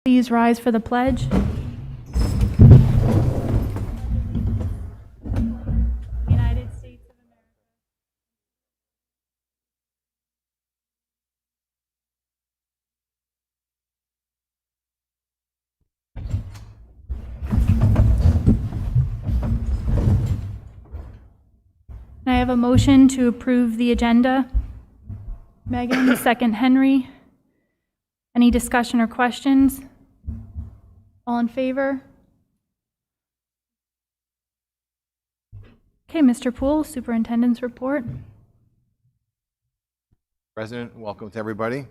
Please rise for the pledge. United States of America. I have a motion to approve the agenda. Megan, second Henry. Any discussion or questions? All in favor? Okay, Mr. Poole, Superintendent's report. President, welcome to everybody.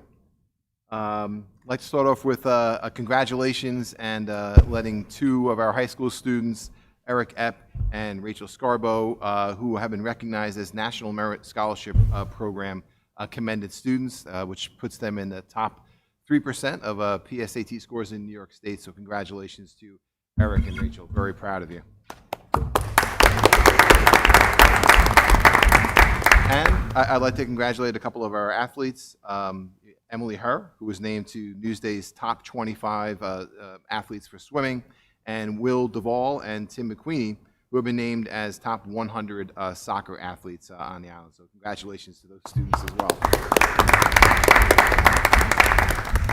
I'd like to start off with a congratulations and letting two of our high school students, Eric Epp and Rachel Scarbo, who have been recognized as National Merit Scholarship Program commended students, which puts them in the top 3% of PSAT scores in New York State. So congratulations to Eric and Rachel. Very proud of you. And I'd like to congratulate a couple of our athletes. Emily Herr, who was named to Newsday's top 25 athletes for swimming, and Will Duvall and Tim McQueenie, who have been named as top 100 soccer athletes on the island. So congratulations to those students as well.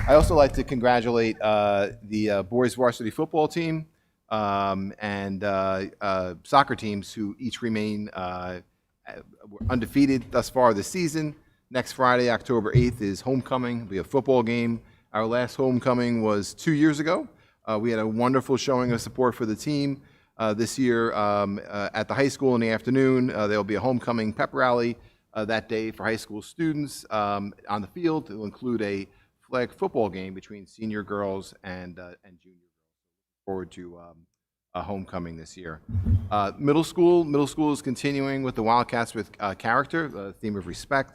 I also like to congratulate the boys varsity football team and soccer teams who each remain undefeated thus far this season. Next Friday, October 8th, is homecoming. It'll be a football game. Our last homecoming was 2 years ago. We had a wonderful showing of support for the team. This year at the high school in the afternoon, there will be a homecoming pep rally that day for high school students on the field. It will include a flag football game between senior girls and junior girls. Look forward to a homecoming this year. Middle school is continuing with the Wildcats with character, the theme of respect.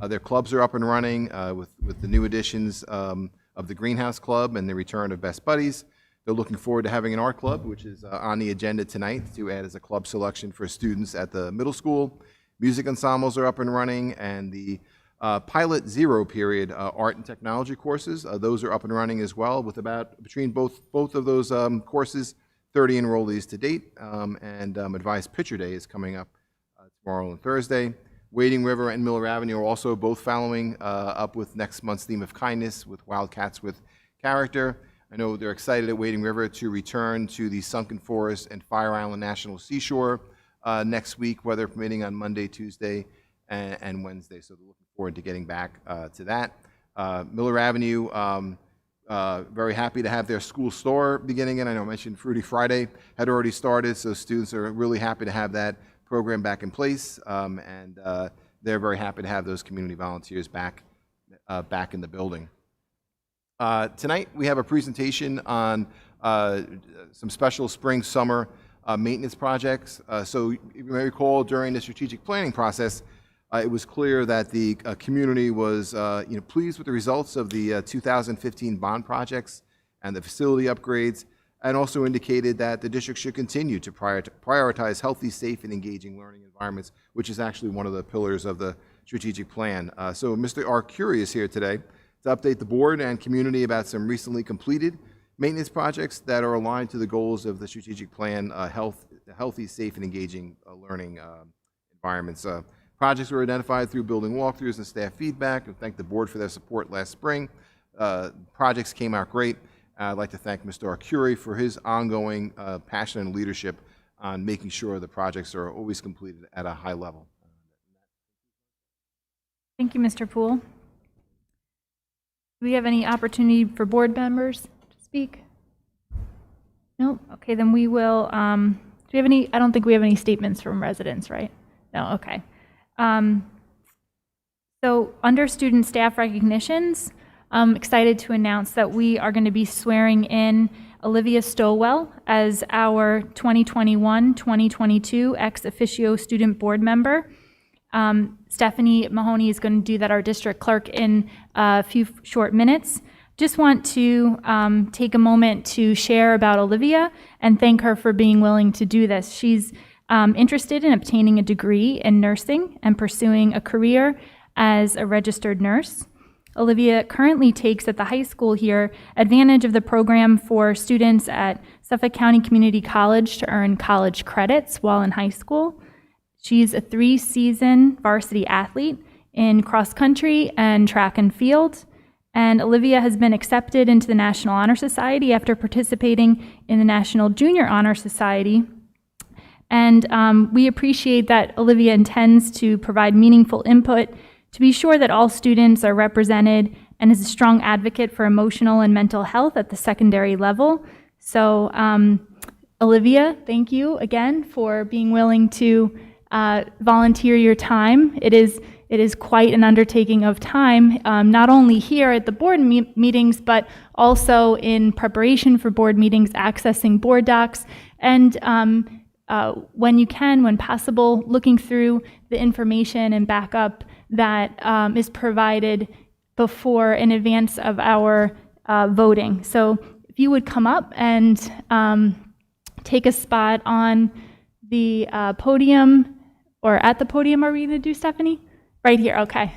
Their clubs are up and running with the new additions of the Greenhouse Club and the return of Best Buddies. They're looking forward to having an art club, which is on the agenda tonight to add as a club selection for students at the middle school. Music ensembles are up and running, and the Pilot Zero period art and technology courses, those are up and running as well, with between both of those courses, 30 enrollees to date, and Advised Picture Day is coming up tomorrow and Thursday. Wading River and Miller Avenue are also both following up with next month's theme of kindness with Wildcats with character. I know they're excited at Wading River to return to the Sunken Forest and Fire Island National Seashore next week, weather permitting, on Monday, Tuesday, and Wednesday. So they're looking forward to getting back to that. Miller Avenue, very happy to have their school store beginning. And I know I mentioned Fruity Friday had already started, so students are really happy to have that program back in place. And they're very happy to have those community volunteers back in the building. Tonight we have a presentation on some special spring-summer maintenance projects. So you may recall during the strategic planning process, it was clear that the community was pleased with the results of the 2015 bond projects and the facility upgrades, and also indicated that the district should continue to prioritize healthy, safe, and engaging learning environments, which is actually one of the pillars of the strategic plan. So Mr. Arcuri is here today to update the board and community about some recently completed maintenance projects that are aligned to the goals of the strategic plan, healthy, safe, and engaging learning environments. Projects were identified through building walkthroughs and staff feedback, and thank the board for their support last spring. Projects came out great. I'd like to thank Mr. Arcuri for his ongoing passion and leadership on making sure the projects are always completed at a high level. Thank you, Mr. Poole. Do we have any opportunity for board members to speak? No? Okay, then we will, do we have any, I don't think we have any statements from residents, right? No, okay. So under student staff recognitions, I'm excited to announce that we are going to be swearing in Olivia Stowell as our 2021-2022 ex officio student board member. Stephanie Mahoney is going to do that, our district clerk, in a few short minutes. Just want to take a moment to share about Olivia and thank her for being willing to do this. She's interested in obtaining a degree in nursing and pursuing a career as a registered nurse. Olivia currently takes at the high school here advantage of the program for students at Suffolk County Community College to earn college credits while in high school. She's a 3-season varsity athlete in cross country and track and field. And Olivia has been accepted into the National Honor Society after participating in the National Junior Honor Society. And we appreciate that Olivia intends to provide meaningful input to be sure that all students are represented and is a strong advocate for emotional and mental health at the secondary level. So Olivia, thank you again for being willing to volunteer your time. It is quite an undertaking of time, not only here at the board meetings, but also in preparation for board meetings, accessing board docs, and when you can, when possible, looking through the information and backup that is provided before in advance of our voting. So if you would come up and take a spot on the podium, or at the podium, are we going to do, Stephanie? Right here, okay.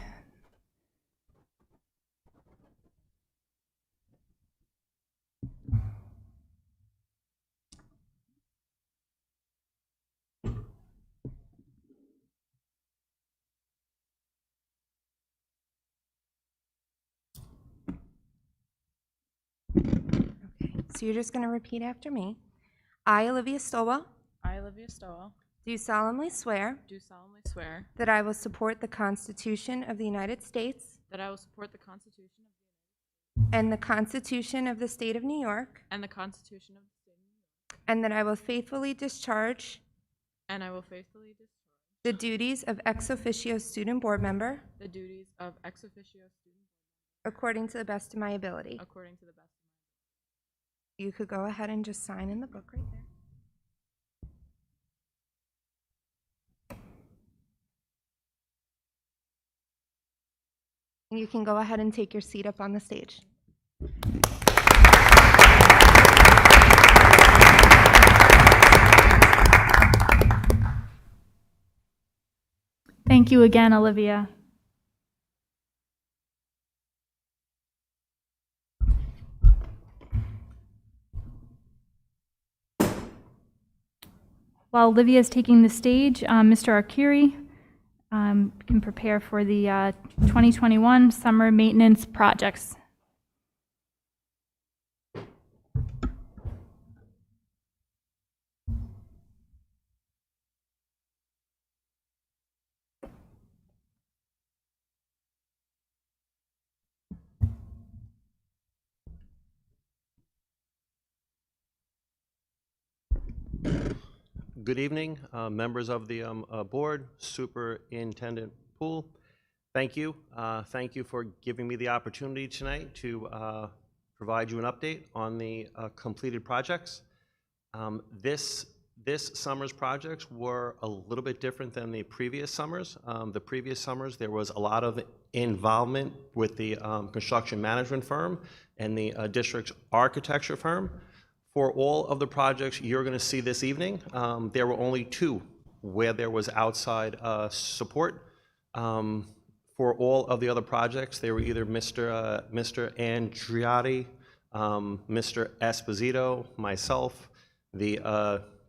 So you're just going to repeat after me. I, Olivia Stowell, I, Olivia Stowell, do solemnly swear do solemnly swear that I will support the Constitution of the United States that I will support the Constitution and the Constitution of the State of New York, and the Constitution of the State of New York, and that I will faithfully discharge and I will faithfully discharge the duties of ex officio student board member the duties of ex officio student according to the best of my ability. according to the best of You could go ahead and just sign in the book right there. And you can go ahead and take your seat up on the stage. Thank you again, Olivia. While Olivia is taking the stage, Mr. Arcuri can prepare for the 2021 summer maintenance projects. Good evening, members of the board, Superintendent Poole. Thank you. Thank you for giving me the opportunity tonight to provide you an update on the completed projects. This summer's projects were a little bit different than the previous summers. The previous summers, there was a lot of involvement with the construction management firm and the district's architecture firm. For all of the projects you're going to see this evening, there were only 2 where there was outside support. For all of the other projects, they were either Mr. Andriotti, Mr. Esposito, myself, the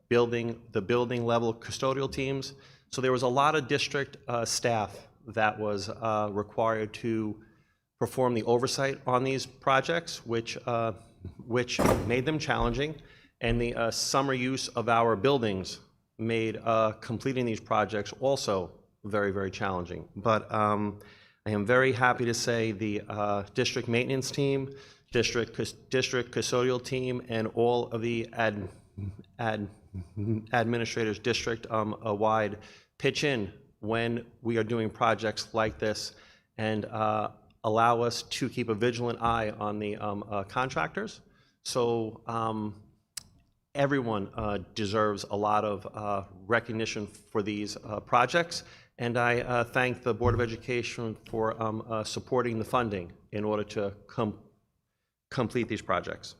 building level custodial teams. So there was a lot of district staff that was required to perform the oversight on these projects, which made them challenging, and the summer use of our buildings made completing these projects also very, very challenging. But I am very happy to say the district maintenance team, district custodial team, and all of the administrators district-wide pitch in when we are doing projects like this and allow us to keep a vigilant eye on the contractors. So everyone deserves a lot of recognition for these projects, and I thank the Board of Education for supporting the funding in order to complete these projects.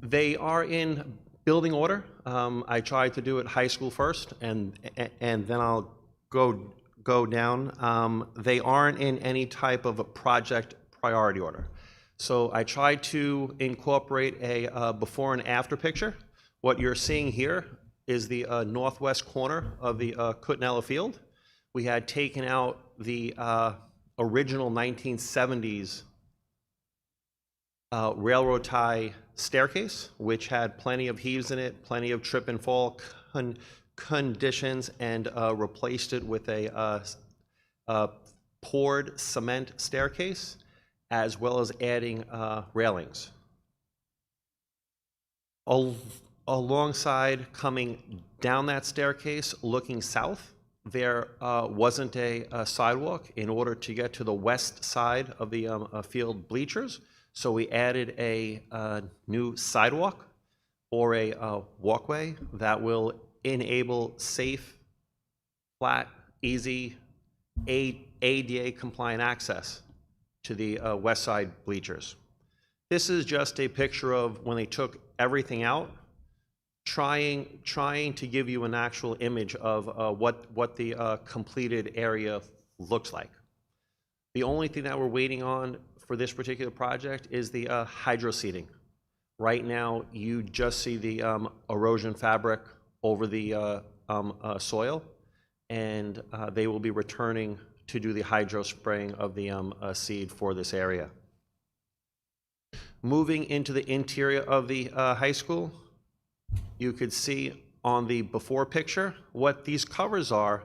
They are in building order. I tried to do it high school first, and then I'll go down, they aren't in any type of a project priority order. So I tried to incorporate a before and after picture. What you're seeing here is the northwest corner of the Kutnella Field. We had taken out the original 1970s railroad tie staircase, which had plenty of heaves in it, plenty of trip and fall conditions, and replaced it with a poured cement staircase, as well as adding railings. Alongside coming down that staircase, looking south, there wasn't a sidewalk in order to get to the west side of the field bleachers. So we added a new sidewalk or a walkway that will enable safe, flat, easy, ADA compliant access to the west side bleachers. This is just a picture of when they took everything out, trying to give you an actual image of what the completed area looks like. The only thing that we're waiting on for this particular project is the hydro seeding. Right now, you just see the erosion fabric over the soil, and they will be returning to do the hydro spraying of the seed for this area. Moving into the interior of the high school, you could see on the before picture what these covers are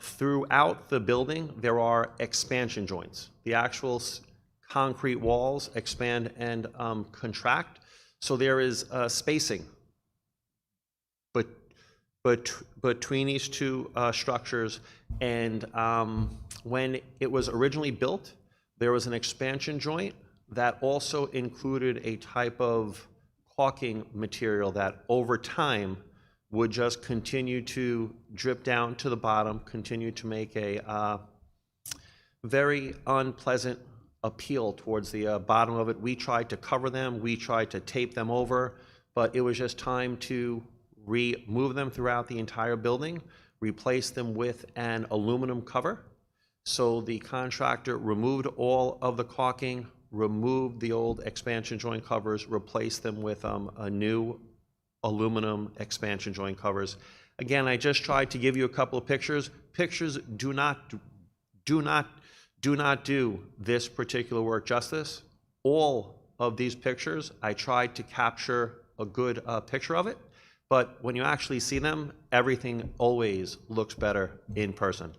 throughout the building. There are expansion joints. The actual concrete walls expand and contract, so there is spacing between these two structures. And when it was originally built, there was an expansion joint that also included a type of caulking material that over time would just continue to drip down to the bottom, continue to make a very unpleasant appeal towards the bottom of it. We tried to cover them, we tried to tape them over, but it was just time to remove them throughout the entire building, replace them with an aluminum cover. So the contractor removed all of the caulking, removed the old expansion joint covers, replaced them with a new aluminum expansion joint covers. Again, I just tried to give you a couple of pictures. Pictures do not do this particular work justice. All of these pictures, I tried to capture a good picture of it, but when you actually see them, everything always looks better in person.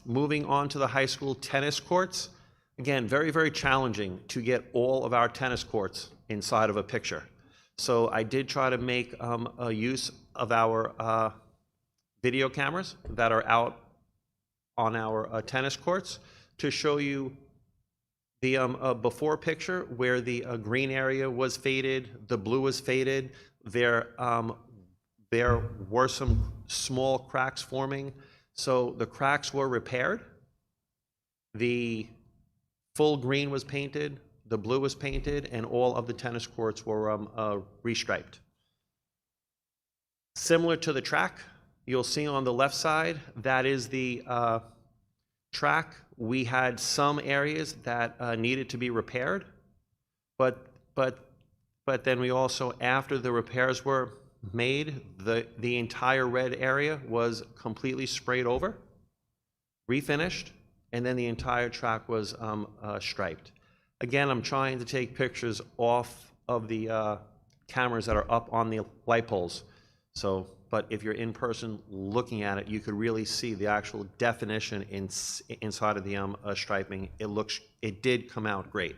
Moving on to the high school tennis courts. Again, very, very challenging to get all of our tennis courts inside of a picture. So I did try to make a use of our video cameras that are out on our tennis courts to show you the before picture where the green area was faded, the blue was faded. There were some small cracks forming. So the cracks were repaired. The full green was painted, the blue was painted, and all of the tennis courts were restriped. Similar to the track, you'll see on the left side, that is the track. We had some areas that needed to be repaired, but then we also, after the repairs were made, the entire red area was completely sprayed over, refinished, and then the entire track was striped. Again, I'm trying to take pictures off of the cameras that are up on the light poles. So, but if you're in person looking at it, you could really see the actual definition inside of the striping. It did come out great.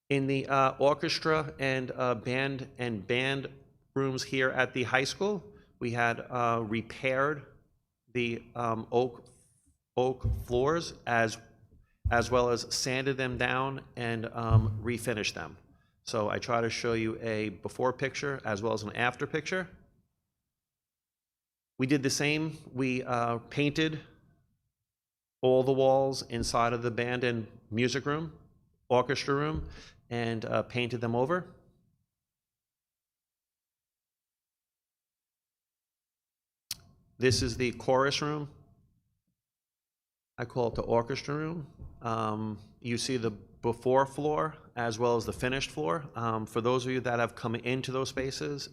In the orchestra and band rooms here at the high school, we had repaired the oak floors as well as sanded them down and refinished them. So I try to show you a before picture as well as an after picture. We did the same. We painted all the walls inside of the band and music room, orchestra room, and painted them over. This is the chorus room. I call it the orchestra room. You see the before floor as well as the finished floor. For those of you that have come into those spaces,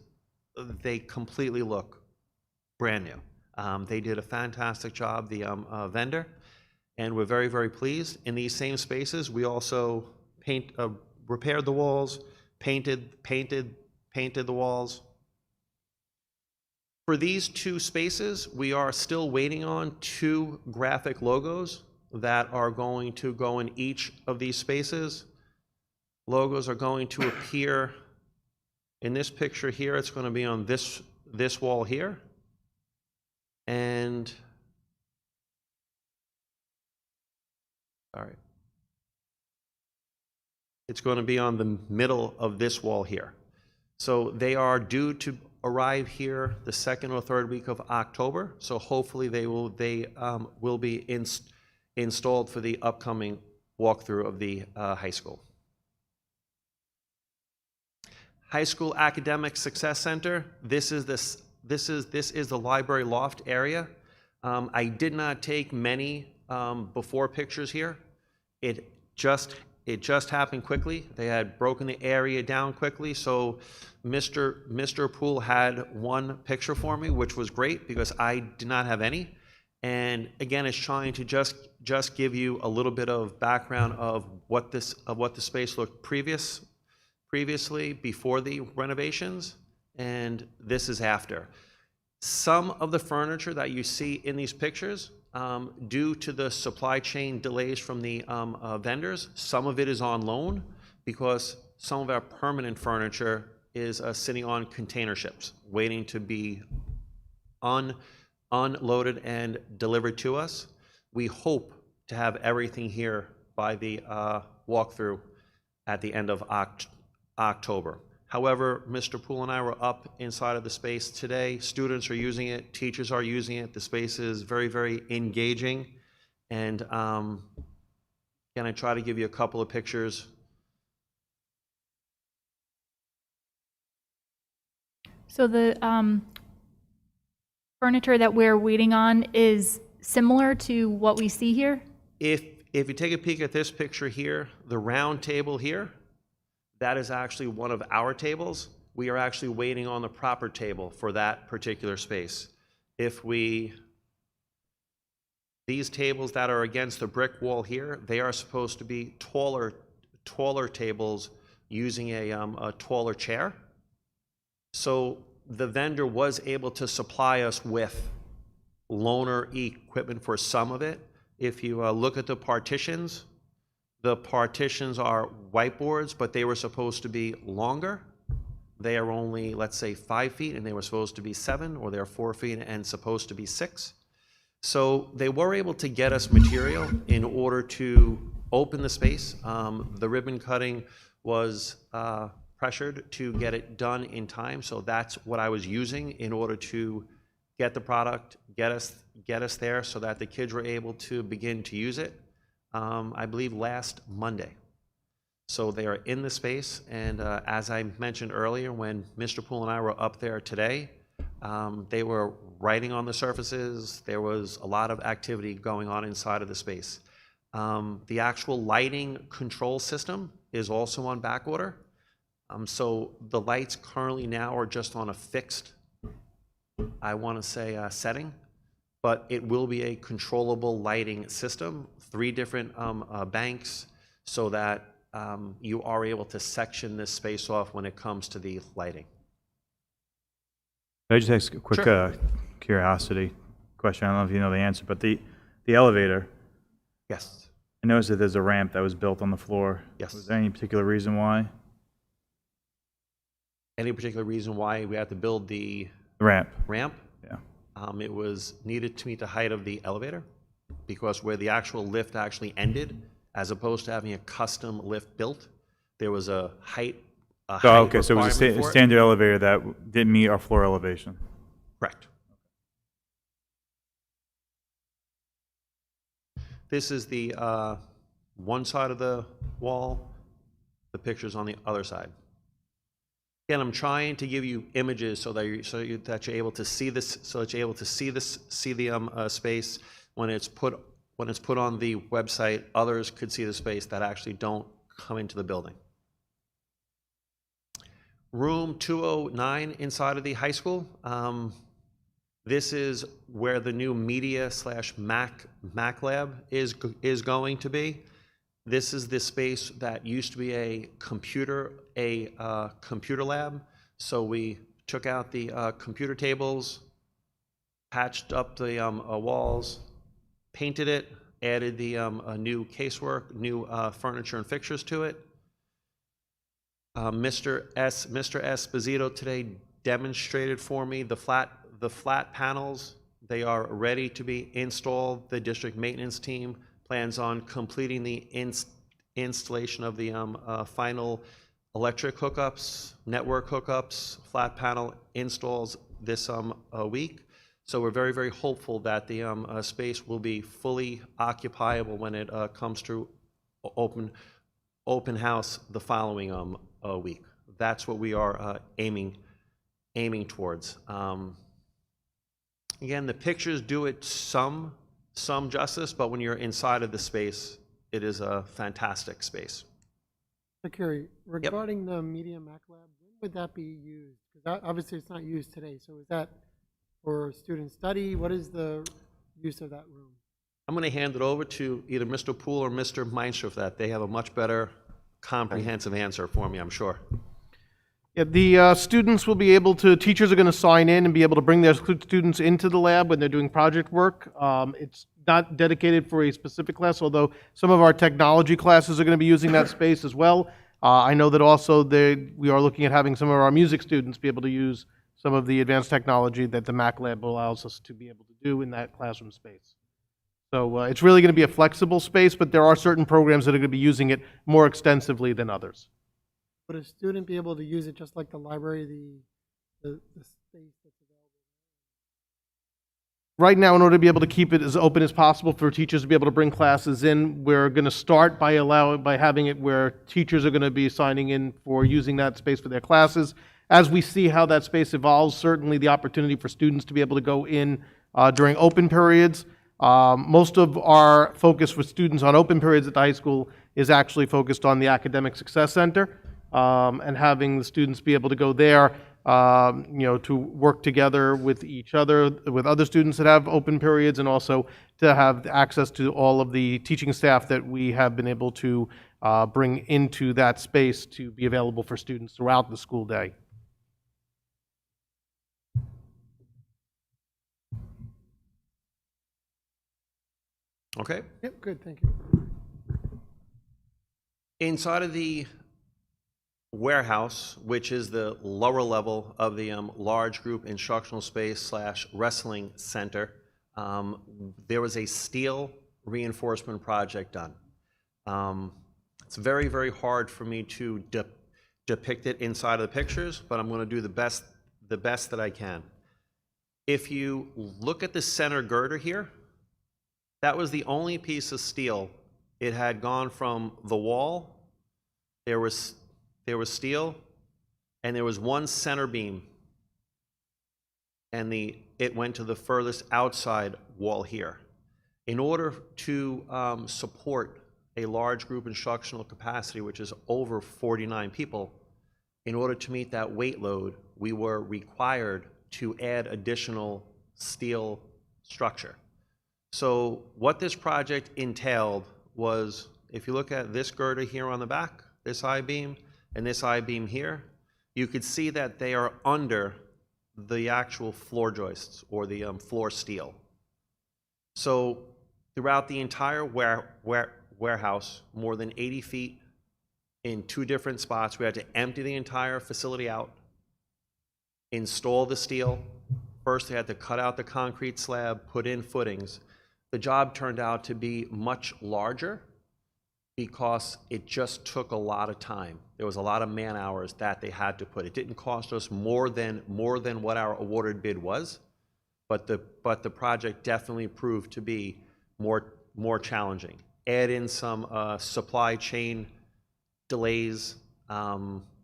they completely look brand new. They did a fantastic job, the vendor, and we're very, very pleased. In these same spaces, we also repaired the walls, painted the walls. For these two spaces, we are still waiting on 2 graphic logos that are going to go in each of these spaces. Logos are going to appear in this picture here. It's going to be on this wall here. And, all right. It's going to be on the middle of this wall here. So they are due to arrive here the 2nd or 3rd week of October. So hopefully they will be installed for the upcoming walkthrough of the high school. High School Academic Success Center. This is the library loft area. I did not take many before pictures here. It just happened quickly. They had broken the area down quickly, so Mr. Poole had one picture for me, which was great because I did not have any. And again, it's trying to just give you a little bit of background of what the space looked previously before the renovations, and this is after. Some of the furniture that you see in these pictures, due to the supply chain delays from the vendors, some of it is on loan because some of our permanent furniture is sitting on container ships, waiting to be unloaded and delivered to us. We hope to have everything here by the walkthrough at the end of October. However, Mr. Poole and I were up inside of the space today. Students are using it, teachers are using it. The space is very, very engaging. And again, I try to give you a couple of pictures. So the furniture that we're waiting on is similar to what we see here? If you take a peek at this picture here, the round table here, that is actually one of our tables. We are actually waiting on the proper table for that particular space. These tables that are against the brick wall here, they are supposed to be taller tables using a taller chair. So the vendor was able to supply us with loaner equipment for some of it. If you look at the partitions are whiteboards, but they were supposed to be longer. They are only, let's say, 5 feet, and they were supposed to be 7, or they're 4 feet and supposed to be 6. So they were able to get us material in order to open the space. The ribbon cutting was pressured to get it done in time, so that's what I was using in order to get the product, get us there so that the kids were able to begin to use it. I believe last Monday. So they are in the space, and as I mentioned earlier, when Mr. Poole and I were up there today, they were writing on the surfaces. There was a lot of activity going on inside of the space. The actual lighting control system is also on back order. So the lights currently now are just on a fixed, I want to say, setting. But it will be a controllable lighting system, 3 different banks, so that you are able to section this space off when it comes to the lighting. Can I just ask a quick Sure. curiosity question? I don't know if you know the answer, but the elevator, Yes. I noticed that there's a ramp that was built on the floor. Yes. Was there any particular reason why? Any particular reason why we had to build the The ramp. ramp? Yeah. It was needed to meet the height of the elevator, because where the actual lift actually ended, as opposed to having a custom lift built, there was a height Okay, so it was a requirement for it. standard elevator that didn't meet our floor elevation. Correct. This is the one side of the wall. The picture's on the other side. Again, I'm trying to give you images so that you're able to see this, see the space. When it's put on the website, others could see the space that actually don't come into the building. Room 209 inside of the high school. This is where the new media / Mac lab is going to be. This is the space that used to be a computer lab. So we took out the computer tables, patched up the walls, painted it, added the new casework, new furniture and fixtures to it. Mr. Esposito today demonstrated for me the flat panels. They are ready to be installed. The district maintenance team plans on completing the installation of the final electric hookups, network hookups, flat panel installs this week. So we're very, very hopeful that the space will be fully occupiable when it comes to open house the following week. That's what we are aiming towards. Again, the pictures do it some justice, but when you're inside of the space, it is a fantastic space. Secretary, regarding the Media Mac Lab, when would that be used? Because obviously it's not used today. So is that for student study? What is the use of that room? I'm going to hand it over to either Mr. Poole or Mr. Meinster for that. They have a much better comprehensive answer for me, I'm sure. Yeah, the students will be able to, teachers are going to sign in and be able to bring their students into the lab when they're doing project work. It's not dedicated for a specific class, although some of our technology classes are going to be using that space as well. I know that also we are looking at having some of our music students be able to use some of the advanced technology that the Mac Lab allows us to be able to do in that classroom space. So it's really going to be a flexible space, but there are certain programs that are going to be using it more extensively than others. Would a student be able to use it just like the library, the space that's available? Right now, in order to be able to keep it as open as possible for teachers to be able to bring classes in, we're going to start by having it where teachers are going to be signing in for using that space for their classes. As we see how that space evolves, certainly the opportunity for students to be able to go in during open periods. Most of our focus with students on open periods at the high school is actually focused on the Academic Success Center. And having the students be able to go there, to work together with each other, with other students that have open periods, and also to have access to all of the teaching staff that we have been able to bring into that space to be available for students throughout the school day. Okay. Yep, good, thank you. Inside of the warehouse, which is the lower level of the large group instructional space / wrestling center, there was a steel reinforcement project done. It's very, very hard for me to depict it inside of the pictures, but I'm going to do the best that I can. If you look at the center girder here, that was the only piece of steel. It had gone from the wall, there was steel, and there was one center beam, and it went to the furthest outside wall here. In order to support a large group instructional capacity, which is over 49 people, in order to meet that weight load, we were required to add additional steel structure. So what this project entailed was, if you look at this girder here on the back, this I-beam, and this I-beam here, you could see that they are under the actual floor joists or the floor steel. So throughout the entire warehouse, more than 80 feet in 2 different spots, we had to empty the entire facility out, install the steel. First, they had to cut out the concrete slab, put in footings. The job turned out to be much larger because it just took a lot of time. There was a lot of man hours that they had to put. It didn't cost us more than what our awarded bid was, but the project definitely proved to be more challenging. Add in some supply chain delays,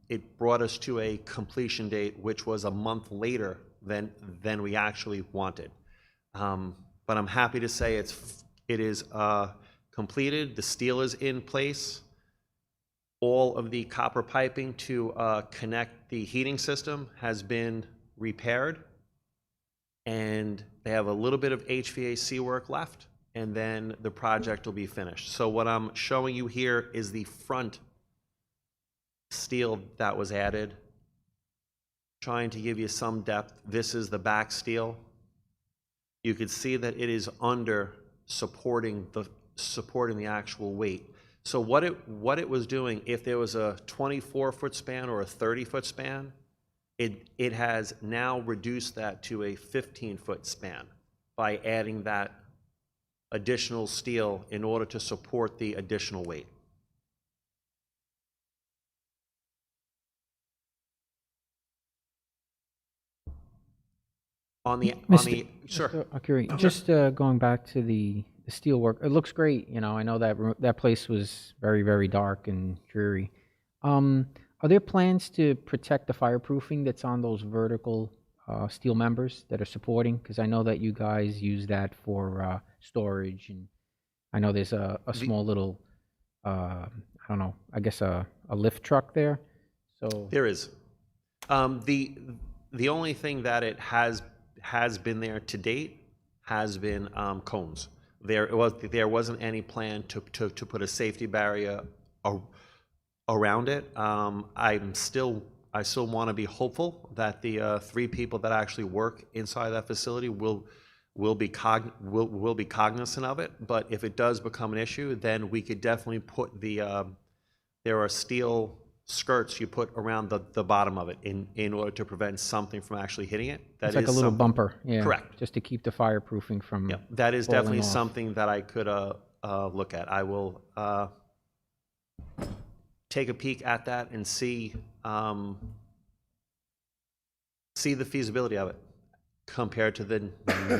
it brought us to a completion date, which was a month later than we actually wanted. But I'm happy to say it is completed. The steel is in place. All of the copper piping to connect the heating system has been repaired, and they have a little bit of HVAC work left, and then the project will be finished. So what I'm showing you here is the front steel that was added. Trying to give you some depth. This is the back steel. You can see that it is under supporting the actual weight. So what it was doing, if there was a 24-foot span or a 30-foot span, it has now reduced that to a 15-foot span by adding that additional steel in order to support the additional weight. Sure. Mr. Akiri, just going back to the steel work, it looks great. You know, I know that place was very, very dark and dreary. Are there plans to protect the fireproofing that's on those vertical steel members that are supporting? Because I know that you guys use that for storage, and I know there's a small little, I don't know, I guess a lift truck there. So There is. The only thing that it has been there to date has been cones. There wasn't any plan to put a safety barrier around it. I still want to be hopeful that the 3 people that actually work inside that facility will be cognizant of it. But if it does become an issue, then we could definitely put there are steel skirts you put around the bottom of it in order to prevent something from actually hitting it. it's like a little bumper, yeah. Correct. Just to keep the fireproofing from. Yeah, that is falling definitely off. something that I could look at. I will take a peek at that and see the feasibility of it compared to the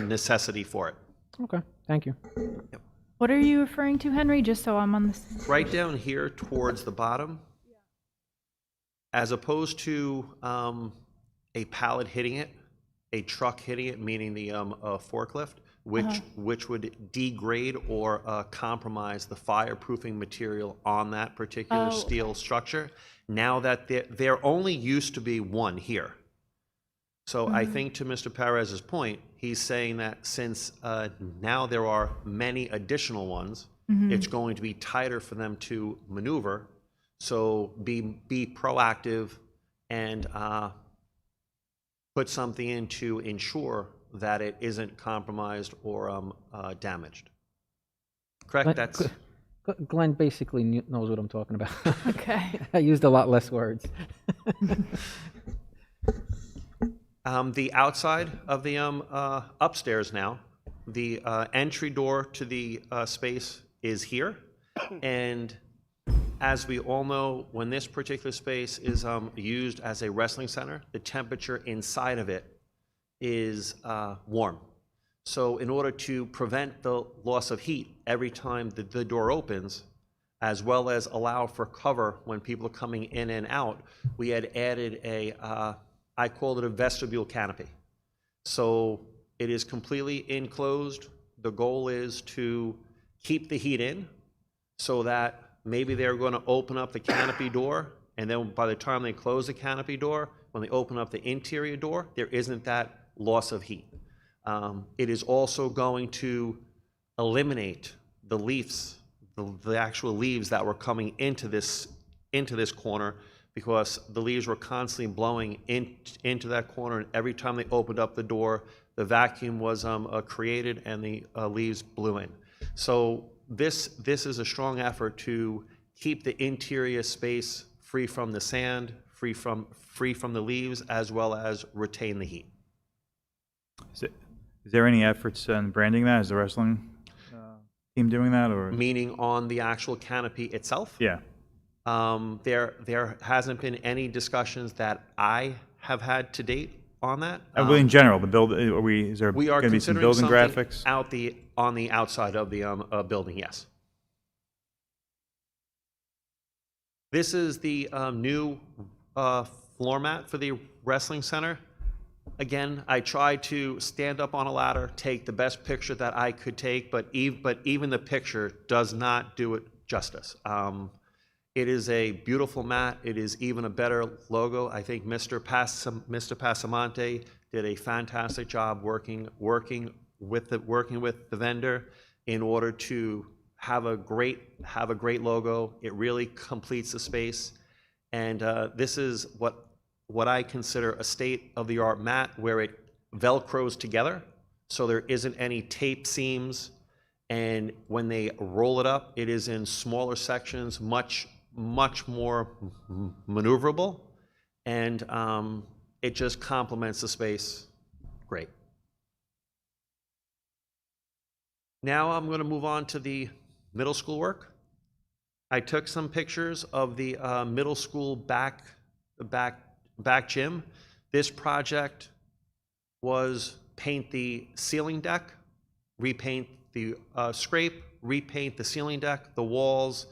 necessity for it. Okay, thank you. What are you referring to, Henry, just so I'm on this? Right down here towards the bottom, as opposed to a pallet hitting it, a truck hitting it, meaning the forklift, which would degrade or compromise the fireproofing material on that particular steel structure. Now that there only used to be one here. So I think to Mr. Perez's point, he's saying that since now there are many additional ones, it's going to be tighter for them to maneuver. So be proactive and put something in to ensure that it isn't compromised or damaged. Correct? That's Glenn basically knows what I'm talking about. Okay. I used a lot less words. the outside of the upstairs now. The entry door to the space is here, and as we all know, when this particular space is used as a wrestling center, the temperature inside of it is warm. So in order to prevent the loss of heat every time the door opens, as well as allow for cover when people are coming in and out, we had added I called it a vestibule canopy. So it is completely enclosed. The goal is to keep the heat in so that maybe they're going to open up the canopy door, and then by the time they close the canopy door, when they open up the interior door, there isn't that loss of heat. It is also going to eliminate the leaves, the actual leaves that were coming into this corner, because the leaves were constantly blowing into that corner, and every time they opened up the door, the vacuum was created and the leaves blew in. So this is a strong effort to keep the interior space free from the sand, free from the leaves, as well as retain the heat. Is there any efforts in branding that? Is the wrestling team doing that, or? Meaning on the actual canopy itself? Yeah. There hasn't been any discussions that I have had to date on that. Well, in general, is there We are going to be some considering building something graphics? on the outside of the building, yes. This is the new floor mat for the wrestling center. Again, I tried to stand up on a ladder, take the best picture that I could take, but even the picture does not do it justice. It is a beautiful mat. It is even a better logo. I think Mr. Passamonte did a fantastic job working with the vendor in order to have a great logo. It really completes the space, and this is what I consider a state-of-the-art mat where it velcros together, so there isn't any tape seams, and when they roll it up, it is in smaller sections, much more maneuverable, and it just complements the space great. Now I'm going to move on to the middle school work. I took some pictures of the middle school back gym. This project was paint the ceiling deck, repaint the scrape, repaint the ceiling deck, the walls,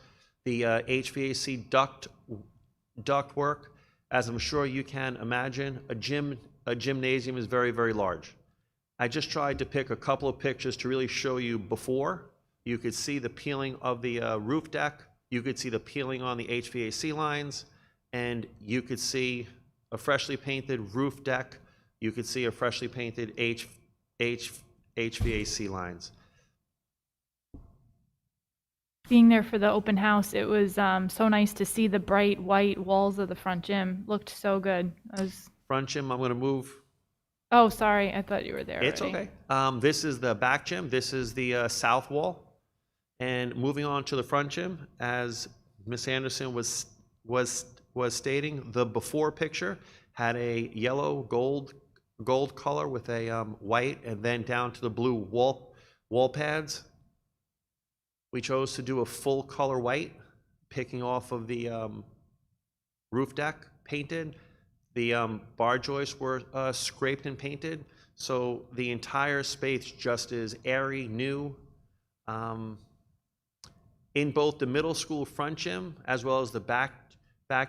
the HVAC duct work. As I'm sure you can imagine, a gymnasium is very, very large. I just tried to pick a couple of pictures to really show you before. You could see the peeling of the roof deck. You could see the peeling on the HVAC lines, and you could see a freshly painted roof deck. You could see a freshly painted HVAC lines. Being there for the open house, it was so nice to see the bright white walls of the front gym. Looked so good. Front gym, I'm going to move. Oh, sorry. I thought you were there It's already. okay. This is the back gym. This is the south wall. And moving on to the front gym, as Ms. Anderson was stating, the before picture had a yellow gold color with a white, and then down to the blue wall pads. We chose to do a full color white, picking off of the roof deck painted. The bar joists were scraped and painted, so the entire space just is airy, new. In both the middle school front gym as well as the back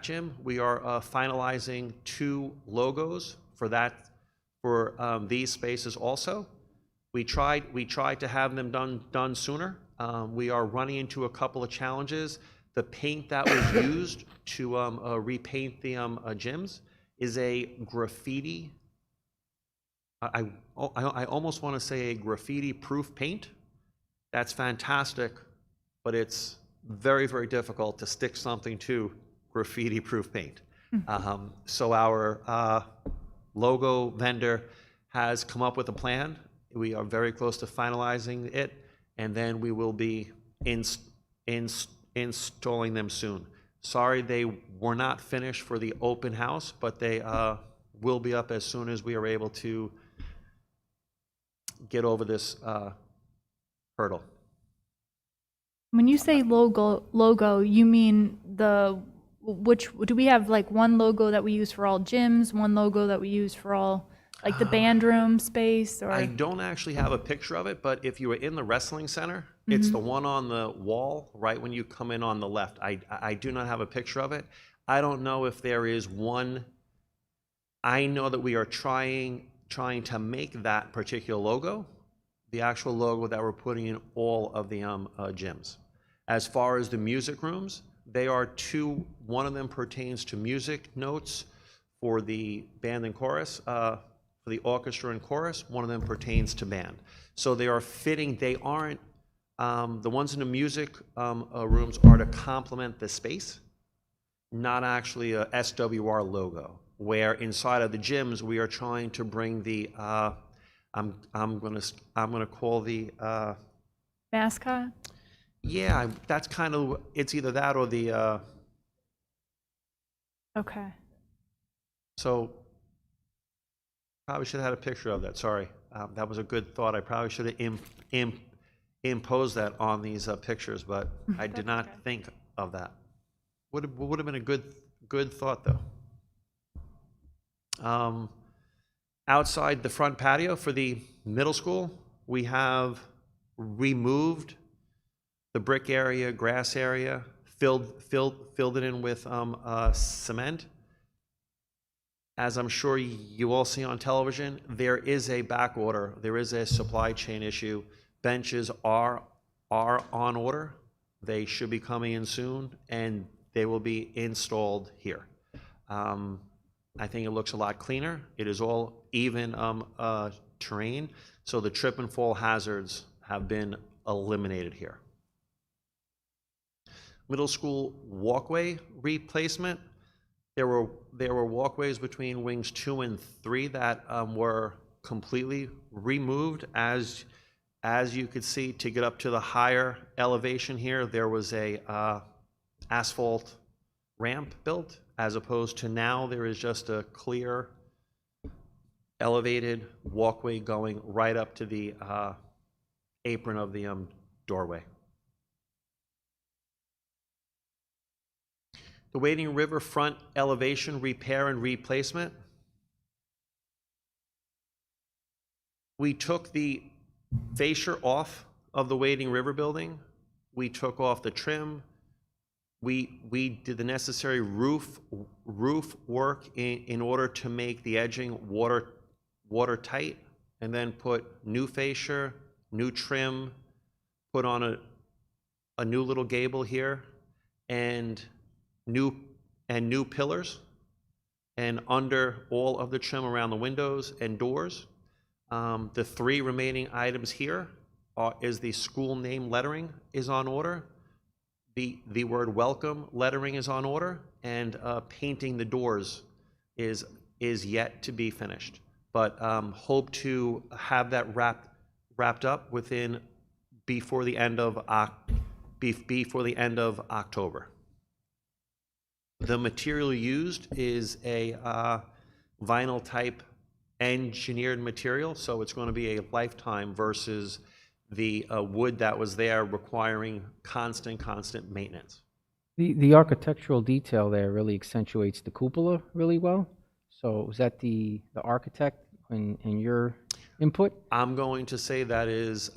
gym, we are finalizing 2 logos for these spaces also. We tried to have them done sooner. We are running into a couple of challenges. The paint that was used to repaint the gyms is a graffiti. I almost want to say a graffiti-proof paint. That's fantastic, but it's very, very difficult to stick something to graffiti-proof paint. So our logo vendor has come up with a plan. We are very close to finalizing it, and then we will be installing them soon. Sorry they were not finished for the open house, but they will be up as soon as we are able to get over this hurdle. When you say logo, you mean which, do we have like one logo that we use for all gyms, one logo that we use for all, like the band room space, or? I don't actually have a picture of it, but if you were in the wrestling center, it's the one on the wall right when you come in on the left. I do not have a picture of it. I don't know if there is one. I know that we are trying to make that particular logo the actual logo that we're putting in all of the gyms. As far as the music rooms, they are 2. One of them pertains to music notes for the band and chorus, for the orchestra and chorus. One of them pertains to band. So they are fitting. They aren't, the ones in the music rooms are to complement the space, not actually a SWR logo, where inside of the gyms we are trying to bring the I'm gonna call the Mascot? yeah, that's kind of, it's either that or the Okay. so probably should have had a picture of that. Sorry, that was a good thought. I probably should have imposed that on these pictures, but I did not think of that. Would have been a good thought though. Outside the front patio for the middle school, we have removed the brick area, grass area, filled it in with cement. as I'm sure you all see on television, there is a back order. There is a supply chain issue. Benches are on order. They should be coming in soon, and they will be installed here. I think it looks a lot cleaner. It is all even terrain, so the trip and fall hazards have been eliminated here. Middle school walkway replacement. There were walkways between wings 2 and 3 that were completely removed. As you could see, to get up to the higher elevation here, there was a asphalt ramp built, as opposed to now there is just a clear elevated walkway going right up to the apron of the doorway. The Wading River front elevation repair and replacement. We took the fascia off of the Wading River building. We took off the trim. We did the necessary roof work in order to make the edging watertight, and then put new fascia, new trim, put on a new little gable here, and new pillars, and under all of the trim around the windows and doors. The 3 remaining items here is the school name lettering is on order. The word welcome lettering is on order, and painting the doors is yet to be finished. But hope to have that wrapped up before the end of October. The material used is a vinyl type engineered material, so it's going to be a lifetime versus the wood that was there requiring constant maintenance. The architectural detail there really accentuates the cupola really well. So was that the architect in your input? I'm going to say that is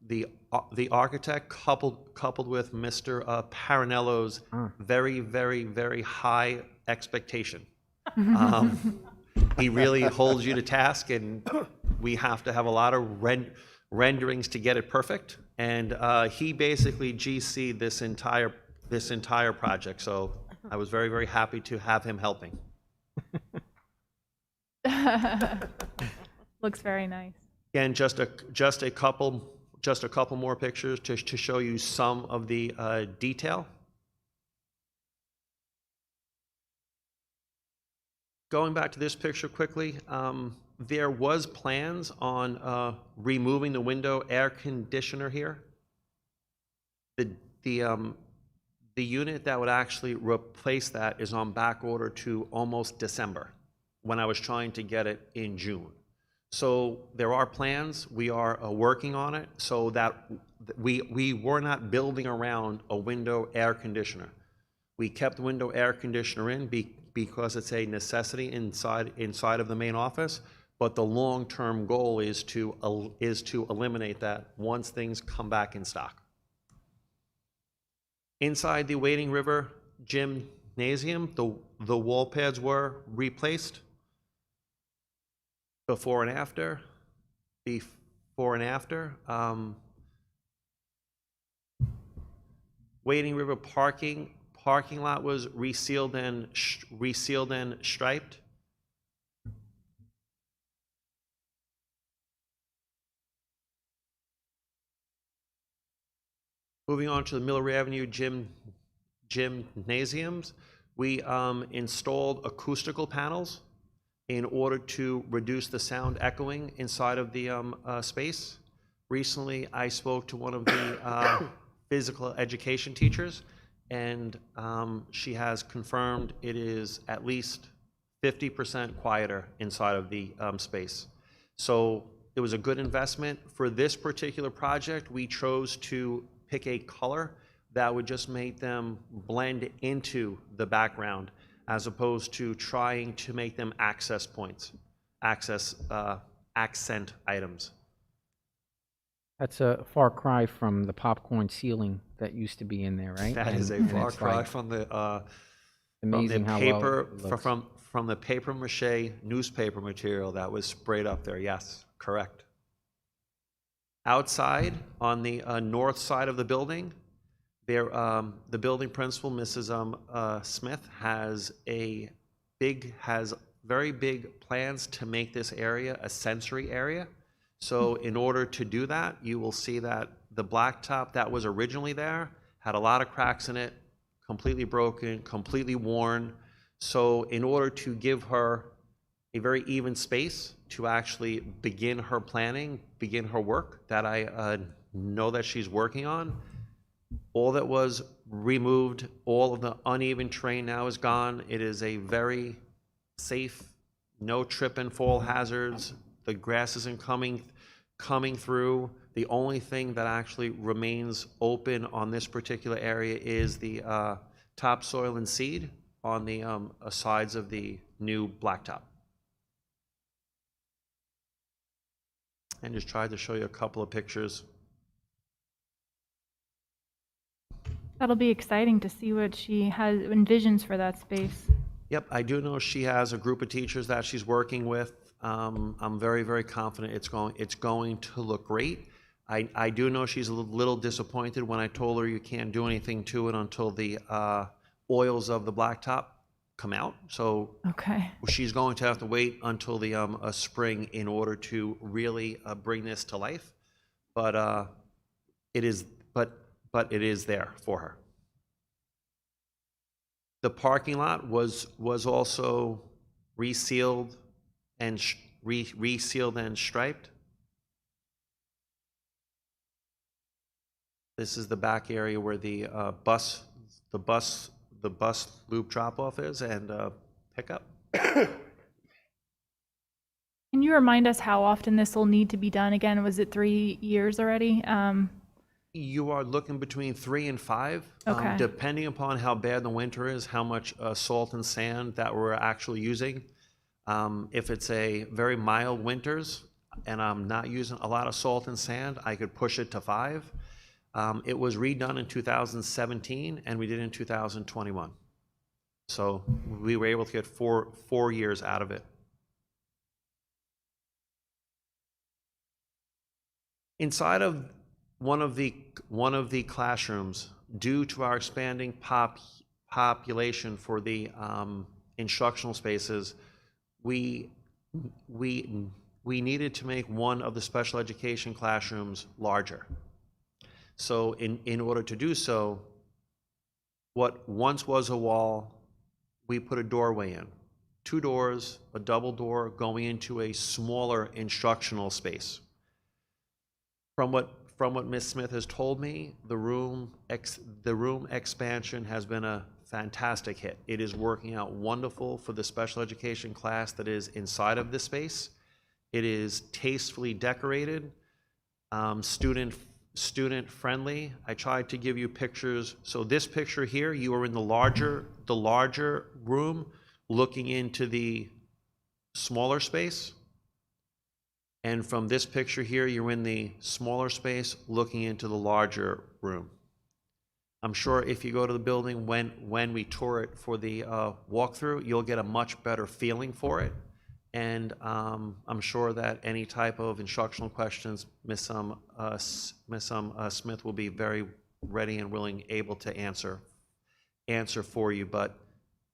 the architect coupled with Mr. Parinello's very high expectation. He really holds you to task, and we have to have a lot of renderings to get it perfect. And he basically GC'd this entire project. So I was very happy to have him helping. Looks very nice. Again, just a couple more pictures to show you some of the detail. Going back to this picture quickly, there was plans on removing the window air conditioner here. The unit that would actually replace that is on back order to almost December, when I was trying to get it in June. So there are plans. We are working on it so that we were not building around a window air conditioner. We kept the window air conditioner in because it's a necessity inside of the main office. But the long-term goal is to eliminate that once things come back in stock. Inside the Wading River Gymnasium, the wall pads were replaced. Before and after. Wading River parking lot was resealed and striped. Moving on to the Miller Avenue gymnasiums, we installed acoustical panels in order to reduce the sound echoing inside of the space. Recently, I spoke to one of the physical education teachers, and she has confirmed it is at least 50% quieter inside of the space. So it was a good investment. For this particular project, we chose to pick a color that would just make them blend into the background, as opposed to trying to make them access points, accent items. That's a far cry from the popcorn ceiling that used to be in there, right? That is a far cry from the amazing how well it looks. From the paper mache newspaper material that was sprayed up there, yes, correct. Outside, on the north side of the building, there, the building principal, Mrs. Smith, has very big plans to make this area a sensory area. So in order to do that, you will see that the blacktop that was originally there had a lot of cracks in it, completely broken, completely worn. So in order to give her a very even space to actually begin her planning, begin her work that I know that she's working on, all that was removed, all of the uneven terrain now is gone. It is a very safe, no trip and fall hazards. The grass isn't coming through. The only thing that actually remains open on this particular area is the topsoil and seed on the sides of the new blacktop. And just tried to show you a couple of pictures. That'll be exciting to see what she has envisions for that space. Yep, I do know she has a group of teachers that she's working with. I'm very, very confident it's going to look great. I do know she's a little disappointed when I told her you can't do anything to it until the oils of the blacktop come out. So Okay. she's going to have to wait until the spring in order to really bring this to life. But it is there for her. The parking lot was also resealed and resealed and striped. This is the back area where the bus loop drop-off is and pickup. Can you remind us how often this will need to be done again? Was it 3 years already? You are looking between 3 and 5, Okay. depending upon how bad the winter is, how much salt and sand that we're actually using. If it's a very mild winters and I'm not using a lot of salt and sand, I could push it to 5. It was redone in 2017 and we did it in 2021. So we were able to get four years out of it. Inside of one of the classrooms, due to our expanding population for the instructional spaces, we needed to make one of the special education classrooms larger. So in order to do so, what once was a wall, we put a doorway in. 2 doors, a double door going into a smaller instructional space. From what Ms. Smith has told me, the room expansion has been a fantastic hit. It is working out wonderful for the special education class that is inside of this space. It is tastefully decorated, student friendly. I tried to give you pictures. So this picture here, you are in the larger room looking into the smaller space. And from this picture here, you're in the smaller space looking into the larger room. I'm sure if you go to the building when we tour it for the walkthrough, you'll get a much better feeling for it. And I'm sure that any type of instructional questions, Ms. Smith will be very ready and willing, able to answer for you. But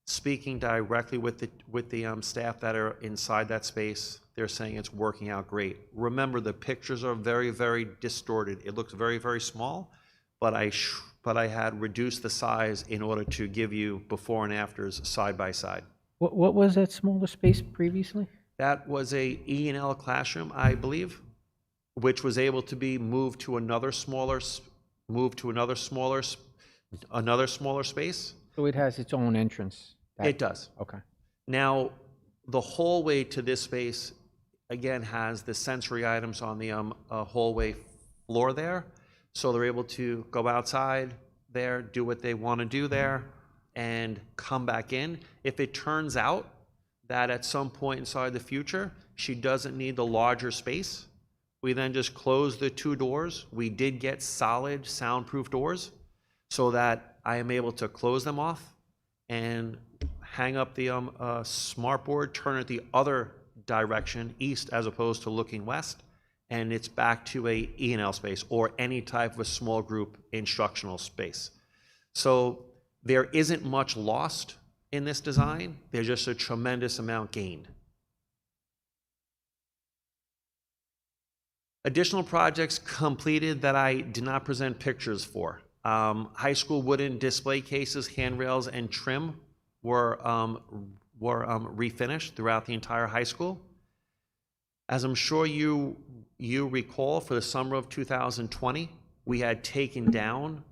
speaking directly with the staff that are inside that space, they're saying it's working out great. Remember, the pictures are very, very distorted. It looks very, very small, but I had reduced the size in order to give you before and afters side by side. What was that smaller space previously? That was a E&L classroom, I believe, which was able to be moved to another smaller space. So it has its own entrance? It does. Okay. Now, the hallway to this space, again, has the sensory items on the hallway floor there. So they're able to go outside there, do what they want to do there, and come back in. If it turns out that at some point inside the future, she doesn't need the larger space, we then just close the 2 doors. We did get solid soundproof doors so that I am able to close them off and hang up the smart board, turn it the other direction, east, as opposed to looking west, and it's back to a E&L space or any type of a small group instructional space. So there isn't much lost in this design. There's just a tremendous amount gained. Additional projects completed that I did not present pictures for. High school wooden display cases, handrails, and trim were refinished throughout the entire high school. As I'm sure you recall, for the summer of 2020, we had taken down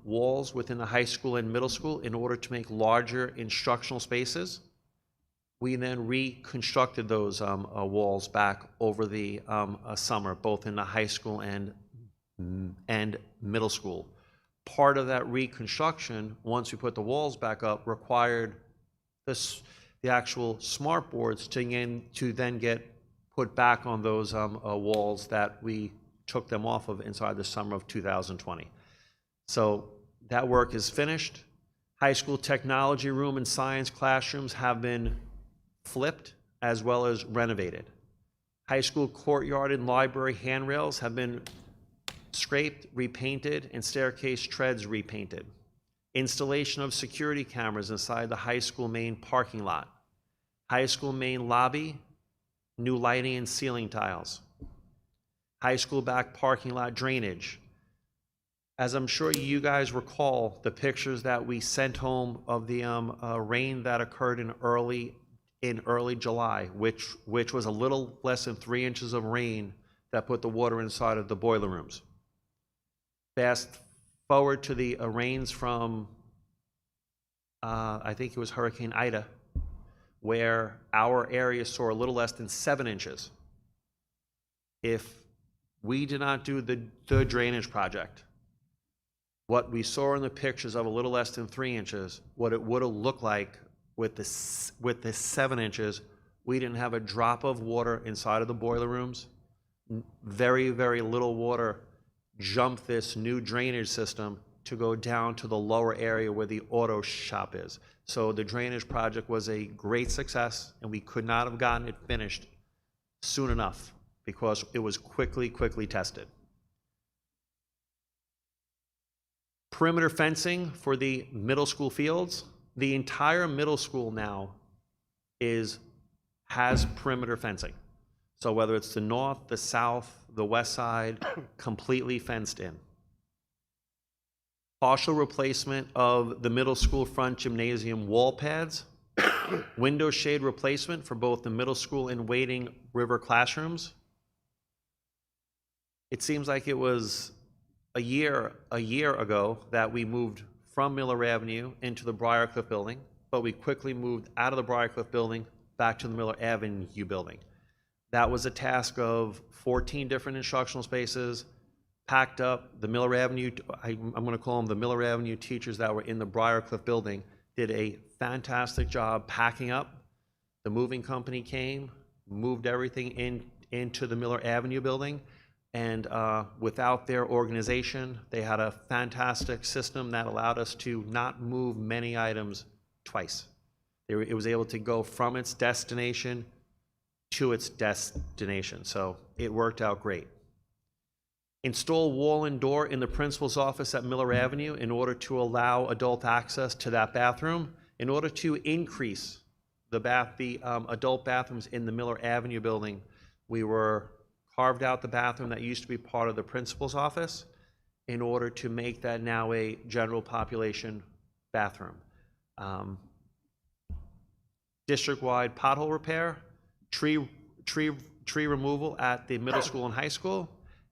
walls within the high school and middle school in order to make larger instructional spaces. We then reconstructed those walls back over the summer, both in the high school and middle school. Part of that reconstruction, once we put the walls back up, required the actual smart boards to then get put back on those walls that we took them off of inside the summer of 2020. So that work is finished. High school technology room and science classrooms have been flipped as well as renovated. High school courtyard and library handrails have been scraped, repainted, and staircase treads repainted. Installation of security cameras inside the high school main parking lot. High school main lobby, new lighting and ceiling tiles. High school back parking lot drainage. As I'm sure you guys recall, the pictures that we sent home of the rain that occurred in early July, which was a little less than 3 inches of rain that put the water inside of the boiler rooms. Fast forward to the rains from, I think it was Hurricane Ida, where our area saw a little less than 7 inches. If we did not do the drainage project, what we saw in the pictures of a little less than 3 inches, what it would have looked like with the 7 inches, we didn't have a drop of water inside of the boiler rooms. Very, very little water jumped this new drainage system to go down to the lower area where the auto shop is. So the drainage project was a great success, and we could not have gotten it finished soon enough because it was quickly tested. Perimeter fencing for the middle school fields. The entire middle school now has perimeter fencing. So whether it's the north, the south, the west side, completely fenced in. Partial replacement of the middle school front gymnasium wall pads. Window shade replacement for both the middle school and Wading River classrooms. It seems like it was a year ago that we moved from Miller Avenue into the Briarcliff building, but we quickly moved out of the Briarcliff building back to the Miller Avenue building. That was a task of 14 different instructional spaces, packed up. The Miller Avenue, I'm going to call them the Miller Avenue teachers that were in the Briarcliff building, did a fantastic job packing up. The moving company came, moved everything into the Miller Avenue building, and without their organization, they had a fantastic system that allowed us to not move many items twice. It was able to go from its destination to its destination, so it worked out great. Install wall and door in the principal's office at Miller Avenue in order to allow adult access to that bathroom. In order to increase the adult bathrooms in the Miller Avenue building, we were carved out the bathroom that used to be part of the principal's office in order to make that now a general population bathroom. District-wide pothole repair, tree removal at the middle school and high school,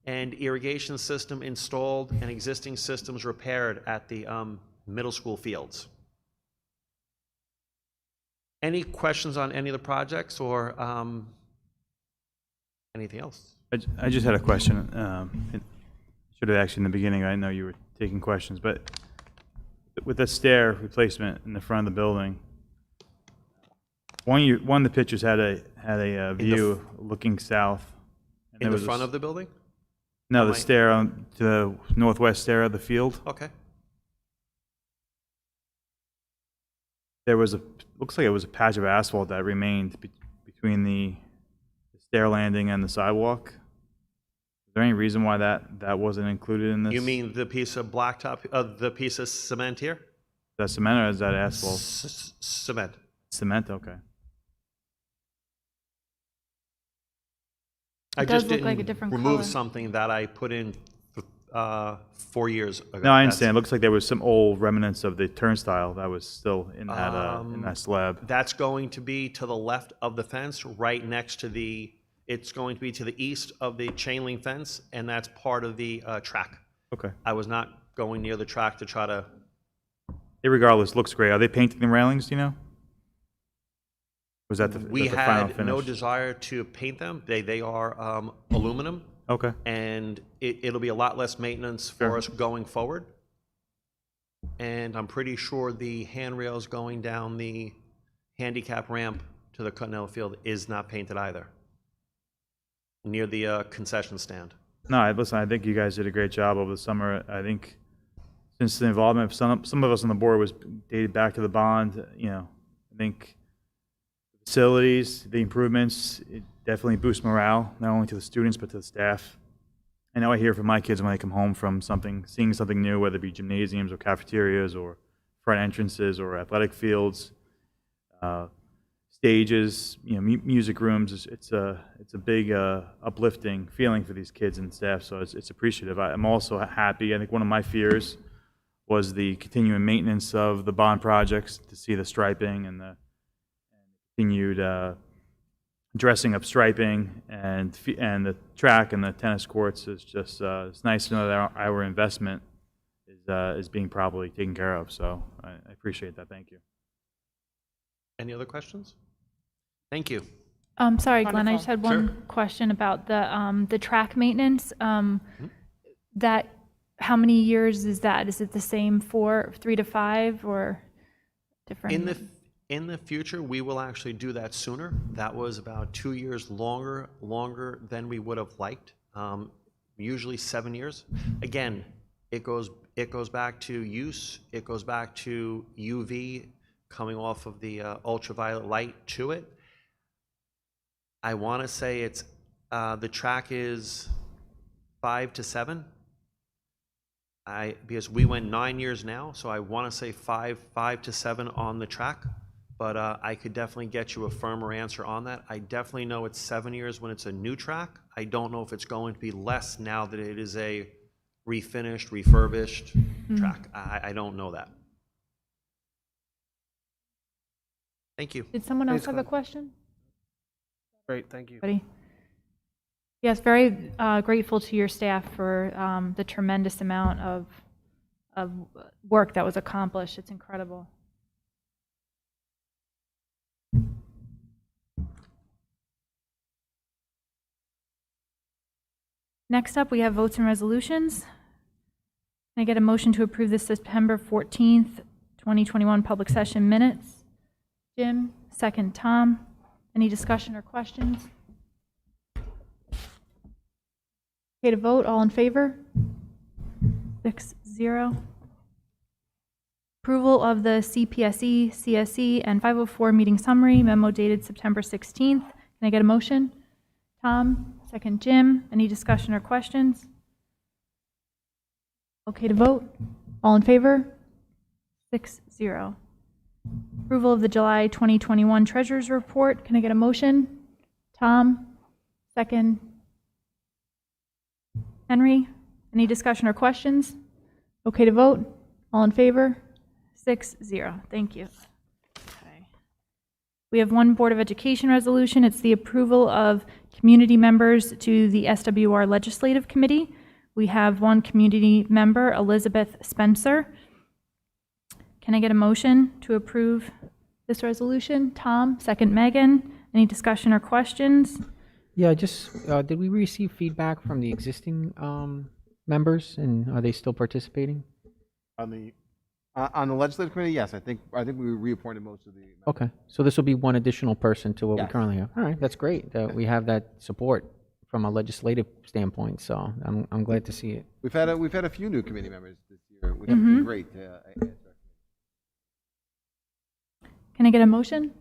and irrigation system installed and existing systems repaired at the middle school fields. Any questions on any of the projects or anything else? I just had a question. Should have actually in the beginning. I know you were taking questions, but with the stair replacement in the front of the building, one of the pictures had a view looking south. And In the front of the building? No, the stair to the northwest stair of the field. Okay. there was looks like it was a patch of asphalt that remained between the stair landing and the sidewalk. Is there any reason why that wasn't included in this? You mean the piece of blacktop, the piece of cement here? Is that cement or is that asphalt? Cement. Cement, okay. I does just look like a didn't different remove color. something that I put in 4 years ago. No, I understand. It looks like there was some old remnants of the turnstile that was still in that slab. That's going to be to the left of the fence, right next to it's going to be to the east of the chain link fence, and that's part of the track. Okay. I was not going near the track to try to, Irregardless, looks great. Are they painting the railings, do you know? Was that the we the final had finish? no desire to paint them. They are aluminum, Okay. and it'll be a lot less maintenance for Sure. us going forward. And I'm pretty sure the handrails going down the handicap ramp to the Cutnell Field is not painted either, near the concession stand. No, listen, I think you guys did a great job over the summer. I think since the involvement of some of us on the board was dated back to the bond, I think facilities, the improvements, it definitely boosts morale, not only to the students, but to the staff. I know I hear from my kids when they come home from seeing something new, whether it be gymnasiums or cafeterias or front entrances or athletic fields, stages, music rooms. It's a big uplifting feeling for these kids and staff, so it's appreciative. I'm also happy. I think one of my fears was the continuing maintenance of the bond projects, to see the striping and the continued dressing up striping and the track and the tennis courts. Is just it's nice to know that our investment is being properly taken care of. So I appreciate that. Thank you. Any other questions? Thank you. Sorry, Glenn, I just had one Sure. question about the track maintenance. That, how many years is that? Is it the same for 3 to 5 or different? In the future, we will actually do that sooner. That was about 2 years longer than we would have liked. Usually 7 years. Again, it goes back to use. It goes back to UV coming off of the ultraviolet light to it. I want to say it's the track is 5 to 7. Because we went 9 years now, so I want to say 5 to 7 on the track. But I could definitely get you a firmer answer on that. I definitely know it's 7 years when it's a new track. I don't know if it's going to be less now that it is a refinished, refurbished track. I don't know that. Thank you. Did someone else Thanks, have a Glenn. question? Great, thank you. Anybody? Yes, very grateful to your staff for the tremendous amount of work that was accomplished. It's incredible. Next up, we have votes and resolutions. Can I get a motion to approve the September 14th, 2021 public session minutes? Jim, second Tom. Any discussion or questions? Okay to vote, all in favor? 6-0. Approval of the CPSE, CSE, and 504 meeting summary memo dated September 16th. Can I get a motion? Tom, second Jim. Any discussion or questions? Okay to vote, all in favor? 6-0. Approval of the July 2021 Treasurers Report. Can I get a motion? Tom, second Henry. Any discussion or questions? Okay to vote, all in favor? 6-0. Thank you. Okay. We have one Board of Education resolution. It's the approval of community members to the SWR Legislative Committee. We have one community member, Elizabeth Spencer. Can I get a motion to approve this resolution? Tom, second Megan. Any discussion or questions? Yeah, just, did we receive feedback from the existing members, and are they still participating? On the legislative committee, yes, I think we reappointed most of the. Okay, so this will be one additional person to what we Yes. currently have. All right, that's great, that we have that support from a legislative standpoint, so I'm glad to see it. We've had a few new committee members this year, which has been great. Can I get a motion?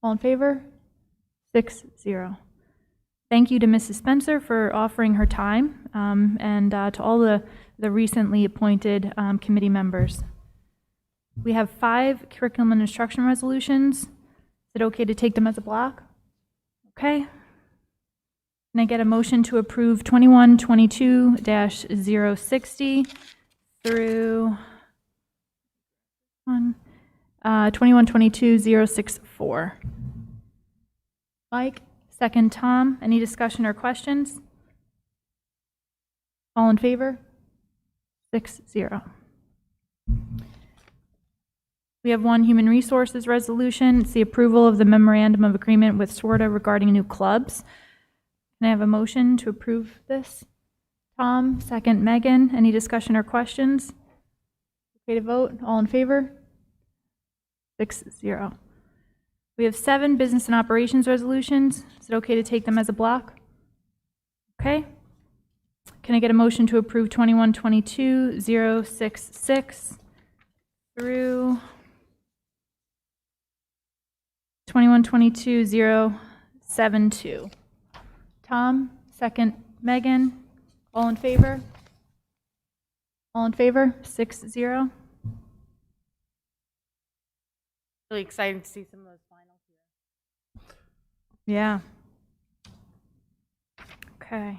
All in favor? 6-0. Thank you to Mrs. Spencer for offering her time, and to all the recently appointed committee members. We have 5 curriculum and instruction resolutions. Is it okay to take them as a block? Okay. Can I get a motion to approve 2122-060 through 2122-064? Mike, second Tom. Any discussion or questions? All in favor? 6-0. We have 1 human resources resolution. It's the approval of the memorandum of agreement with SWRTA regarding new clubs. Can I have a motion to approve this? Tom, second Megan. Any discussion or questions? Okay to vote. All in favor? 6-0. We have 7 business and operations resolutions. Is it okay to take them as a block? Okay. Can I get a motion to approve 2122-066 through 2122-072? Tom, second Megan. All in favor? All in favor? 6-0. Really excited to see some of those finals here. Yeah. Okay.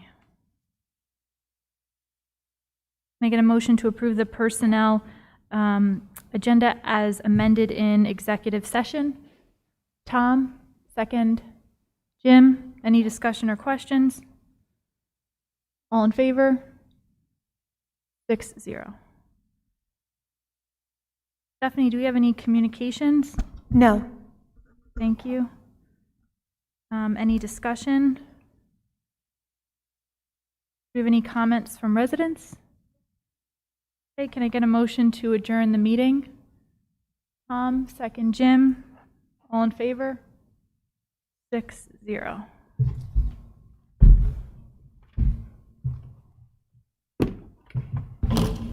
Can I get a motion to approve the personnel agenda as amended in executive session? Tom, second. Jim, any discussion or questions? All in favor? 6-0. Stephanie, do we have any communications? No. Thank you. Any discussion? Do we have any comments from residents? Okay, can I get a motion to adjourn the meeting? Tom, second Jim. All in favor? 6-0.